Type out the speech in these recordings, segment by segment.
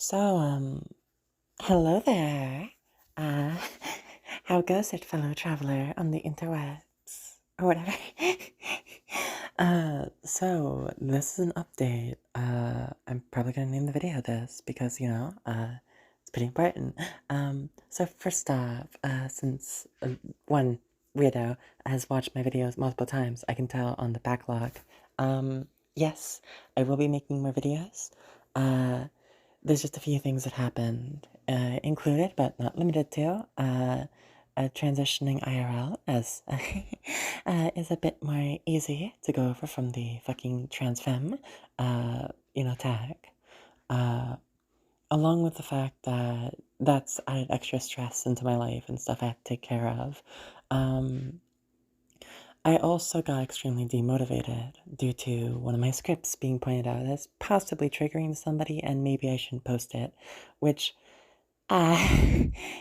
So, hello there. Uh, how goes it, fellow traveler on the interwebs? Or whatever. So this is an update. I'm probably gonna name the video this because, it's pretty important. So first off, since one weirdo has watched my videos multiple times, I can tell on the backlog. Yes, I will be making more videos. Uh, there's just a few things that happened, included but not limited to transitioning IRL, as is a bit more easy to go over from the fucking trans femme, tag. Uh, Along with the fact that that's added extra stress into my life and stuff I have to take care of. Um, I also got extremely demotivated due to one of my scripts being pointed out as possibly triggering somebody and maybe I shouldn't post it, which, uh,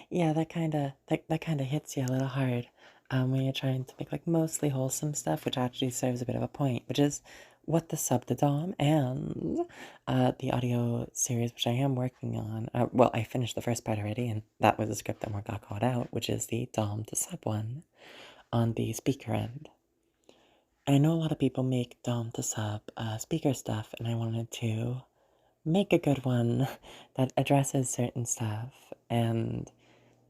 yeah, that kind of hits you a little hard when you're trying to make like mostly wholesome stuff, which actually serves a bit of a point, which is what the sub to Dom and the audio series, which I am working on. Well, I finished the first part already, and that was a script that more got called out, which is the Dom to sub one on the speaker end. And I know a lot of people make Dom to sub speaker stuff, and I wanted to make a good one that addresses certain stuff and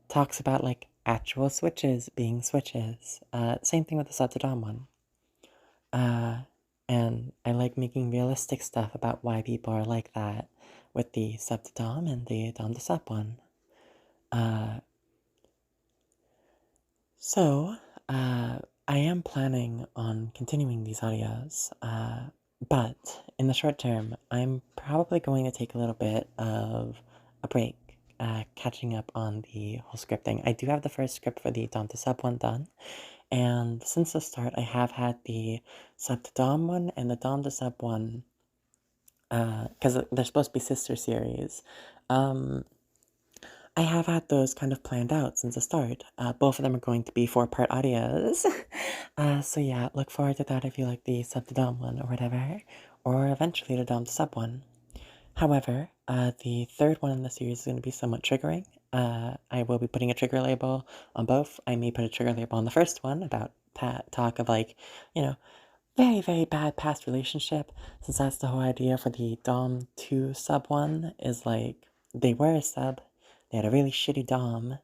talks about like actual switches being switches. Same thing with the sub to Dom one. Uh, and I like making realistic stuff about why people are like that with the sub to Dom and the Dom to sub one. Uh, So, I am planning on continuing these audios, but in the short term, I'm probably going to take a little bit of a break, catching up on the whole scripting. I do have the first script for the Dom to Sub one done, and since the start, I have had the Sub to Dom one and the Dom to Sub one, because they're supposed to be sister series. Um, I have had those kind of planned out since the start. Both of them are going to be 4-part audios. So yeah, look forward to that if you like the sub to dom one or whatever, or eventually the dom to sub one. However, the third one in the series is going to be somewhat triggering. I will be putting a trigger label on both. I may put a trigger label on the first one about talk of like, you know, very, very bad past relationship, since that's the whole idea for the Dom 2 sub one, is like, they were a sub, they had a really shitty Dom,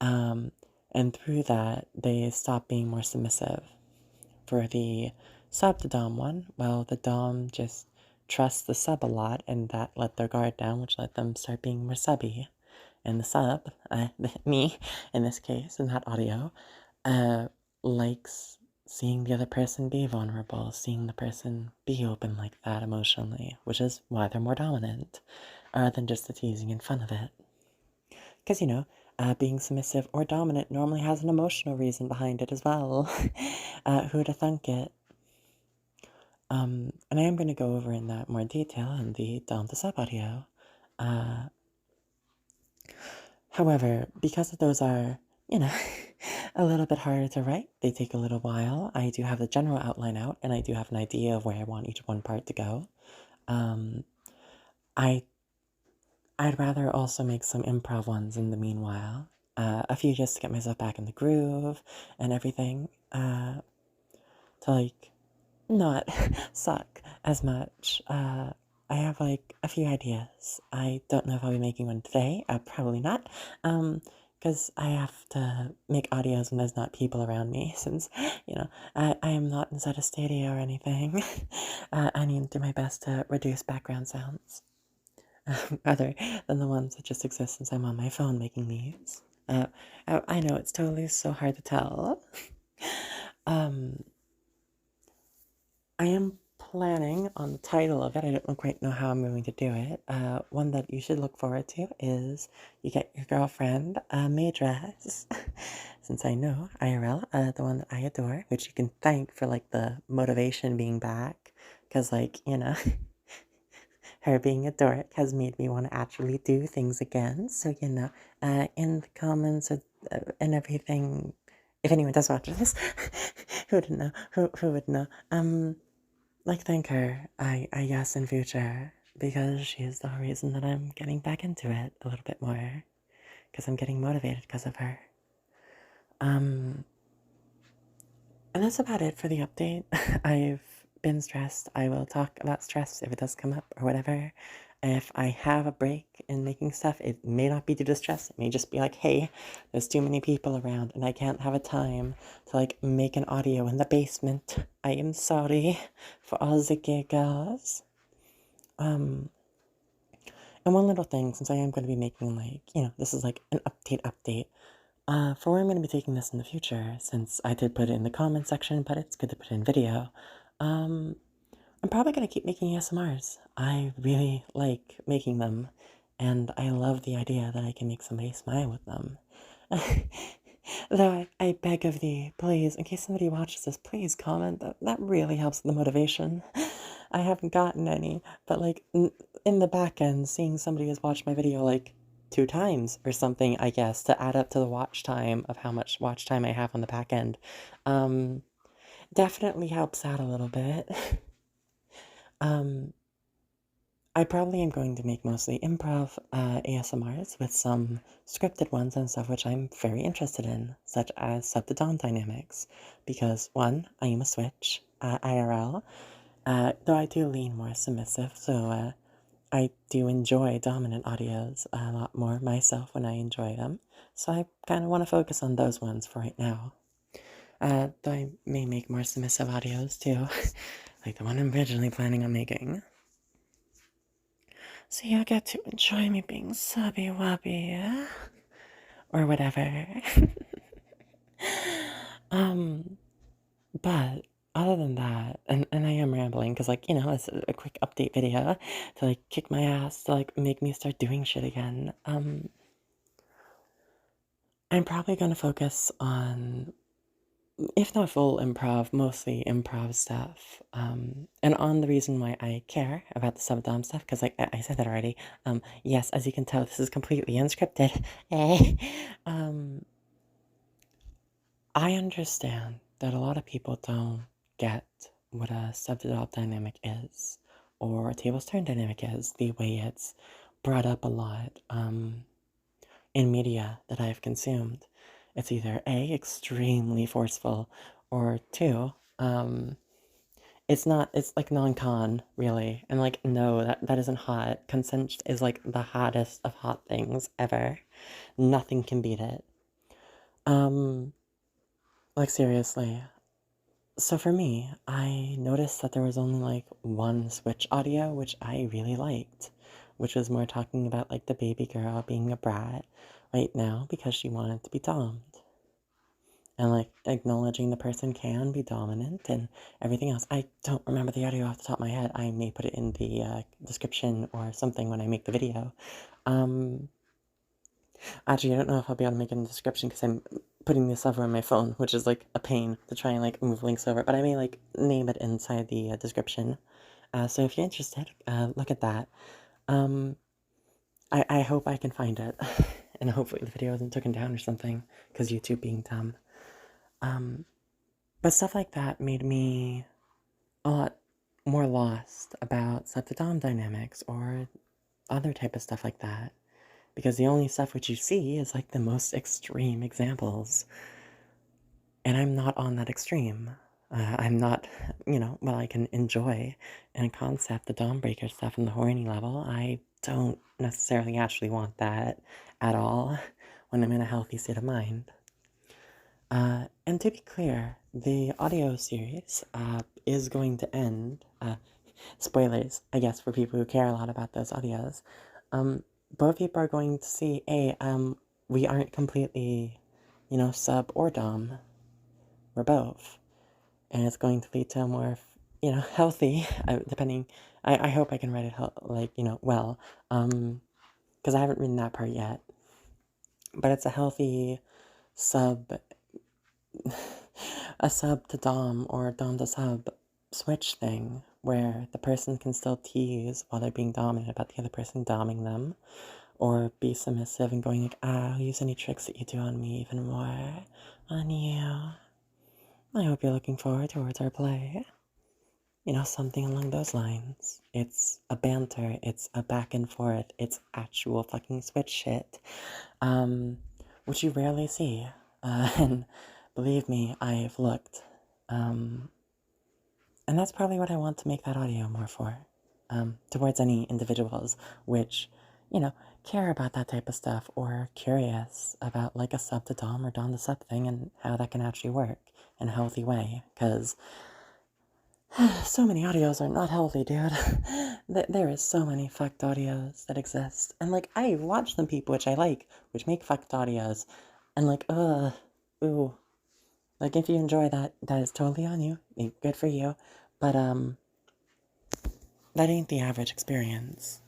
and through that, they stopped being more submissive. For the sub to Dom one, well, the Dom just trusts the sub a lot, and that let their guard down, which let them start being more subby. And the sub, me in this case, in that audio, uh, likes seeing the other person be vulnerable, seeing the person be open like that emotionally, which is why they're more dominant, than just the teasing and fun of it. Because, being submissive or dominant normally has an emotional reason behind it as well. Who'da thunk it? And I am going to go over in that more detail in the Dom to Sub audio. Uh, However, because those are, you know, a little bit harder to write, they take a little while. I do have the general outline out, and I do have an idea of where I want each one part to go. Um, I I'd rather also make some improv ones in the meanwhile. A few just to get myself back in the groove and everything. To like not suck as much. I have like a few ideas. I don't know if I'll be making one today. Probably not. Because I have to make audios when there's not people around me, since, I am not inside a studio or anything. I need to do my best to reduce background sounds, other than the ones that just exist since I'm on my phone making these. I know it's totally so hard to tell. Um, I am planning on the title of it. I don't quite know how I'm going to do it. One that you should look forward to is You Get Your Girlfriend a Maid Dress. Since I know IRL, the one that I adore, which you can thank for like the motivation being back. Because, like, her being a dork has made me want to actually do things again. So, in the comments and everything, if anyone does watch this, who would know? Who would know? Like, thank her, I guess, in future. because she's the reason that I'm getting back into it a little bit more, because I'm getting motivated because of her. And that's about it for the update. I've been stressed. I will talk about stress if it does come up or whatever. If I have a break in making stuff, it may not be due to stress. It may just be like, hey, there's too many people around and I can't have a time to like make an audio in the basement. I am sorry for all the giggles. And one little thing, since I am going to be making like, this is like an update. For where I'm going to be taking this in the future, since I did put it in the comment section, but it's good to put it in video, I'm probably going to keep making ASMRs. I really like making them, and I love the idea that I can make somebody smile with them. Though I beg of thee, please, in case somebody watches this, please comment. That really helps the motivation. I haven't gotten any, but like in the back end, seeing somebody has watched my video like 2 times or something, I guess, to add up to the watch time of how much watch time I have on the back end, definitely helps out a little bit. I probably am going to make mostly improv ASMRs with some scripted ones and stuff which I'm very interested in, such as sub-to-dom dynamics, because one, I am a switch, IRL, though I do lean more submissive, so I do enjoy dominant audios a lot more myself when I enjoy them, so I kind of want to focus on those ones for right now. Though I may make more submissive audios too, like the one I'm originally planning on making. So you'll get to enjoy me being subby-wubby, or whatever. But other than that, and I am rambling, because, like, it's a quick update video to, like, kick my ass, to, like, make me start doing shit again. I'm probably going to focus on, if not full improv, mostly improv stuff. And on the reason why I care about the sub-dom stuff, because like I said that already. Yes, as you can tell, this is completely unscripted. I understand that a lot of people don't get what a sub-to-dom dynamic is, or a tables turn dynamic is, the way it's brought up a lot in media that I've consumed. It's either A, extremely forceful, or two, it's like non-con, really. And like, no, that isn't hot. Consent is like the hottest of hot things ever. Nothing can beat it. Like seriously. So for me, I noticed that there was only like one switch audio, which I really liked, which was more talking about like the baby girl being a brat right now because she wanted to be domed. And like acknowledging the person can be dominant and everything else. I don't remember the audio off the top of my head. I may put it in the description or something when I make the video. Actually, I don't know if I'll be able to make it in the description because I'm putting this over on my phone, which is like a pain to try and like move links over, but I may like name it inside the description. So if you're interested, look at that. I hope I can find it, and hopefully the video isn't taken down or something, because YouTube being dumb. But stuff like that made me a lot more lost about sub-to-dom dynamics or other type of stuff like that. Because the only stuff which you see is like the most extreme examples. And I'm not on that extreme. I'm not, while I can enjoy and concept the dom breaker stuff in the horny level, I don't necessarily actually want that at all when I'm in a healthy state of mind. And to be clear, the audio series is going to end. Spoilers, I guess, for people who care a lot about those audios. Both people are going to see, we aren't completely, sub or dom. We're both. And it's going to lead to a more, healthy, I hope I can write it, well, because I haven't written that part yet. But it's a healthy a sub to dom or dom to sub switch thing, where the person can still tease while they're being dominant about the other person doming them, or be submissive and going like, I'll use any tricks that you do on me even more on you. I hope you're looking forward towards our play. you know, something along those lines. It's a banter, it's a back and forth, it's actual fucking switch shit, which you rarely see. And believe me, I've looked. Um, and that's probably what I want to make that audio more for, towards any individuals which, you know, care about that type of stuff or are curious about like a sub to dom or dom to sub thing and how that can actually work in a healthy way. Because so many audios are not healthy, dude. There is so many fucked audios that exist. And like, I watch them people which I like, which make fucked audios. And like, ooh. Like, if you enjoy that, that is totally on you. Good for you. But, that ain't the average experience.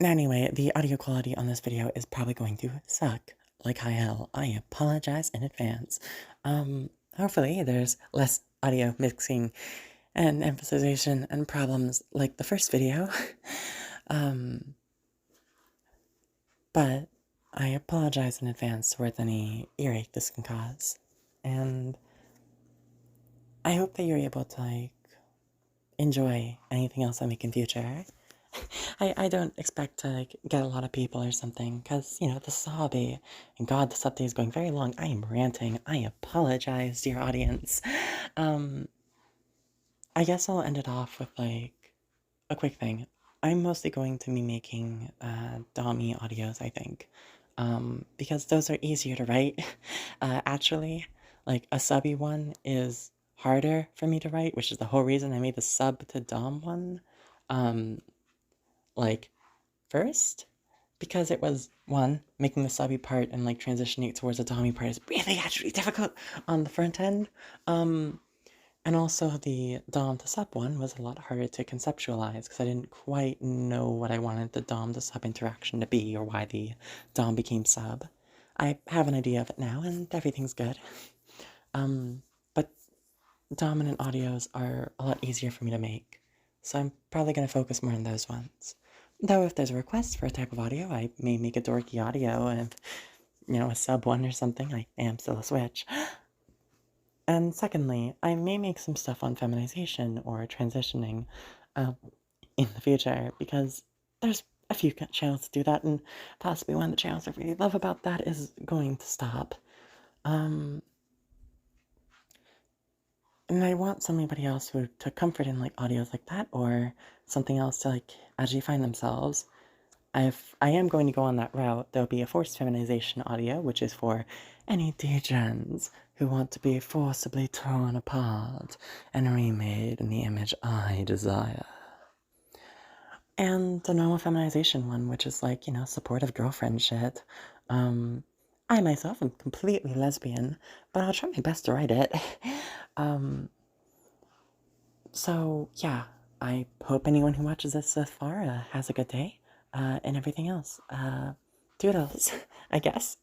Anyway, the audio quality on this video is probably going to suck like high hell. I apologize in advance. Hopefully there's less audio mixing and emphasization and problems like the first video. But I apologize in advance towards any earache this can cause. And I hope that you're able to, like, enjoy anything else I make in future. I don't expect to, like, get a lot of people or something, because, you know, this is a hobby. And God, this update is going very long. I am ranting. I apologize, dear audience. I guess I'll end it off with, like, a quick thing. I'm mostly going to be making Dami audios, I think, because those are easier to write. Actually, like a subby one is harder for me to write, which is the whole reason I made the sub to Dom one, like first, because it was one, making the subby part and like transitioning it towards the Dami part is really actually difficult on the front end. And also the Dom to sub one was a lot harder to conceptualize because I didn't quite know what I wanted the Dom to sub interaction to be or why the Dom became sub. I have an idea of it now and everything's good. But dominant audios are a lot easier for me to make, so I'm probably going to focus more on those ones. Though if there's a request for a type of audio, I may make a dorky audio and, you know, a sub one or something. I am still a switch. And secondly, I may make some stuff on feminization or transitioning in the future, because there's a few channels to do that, and possibly one of the channels I really love about that is going to stop. And I want somebody else who took comfort in like audios like that, or something else to like actually find themselves. I am going to go on that route. There'll be a forced feminization audio, which is for any degens who want to be forcibly torn apart and remade in the image I desire. And the normal feminization one, which is like, you know, supportive girlfriend shit. I myself am completely lesbian, but I'll try my best to write it. So yeah, I hope anyone who watches this so far has a good day. And everything else. Doodles, I guess.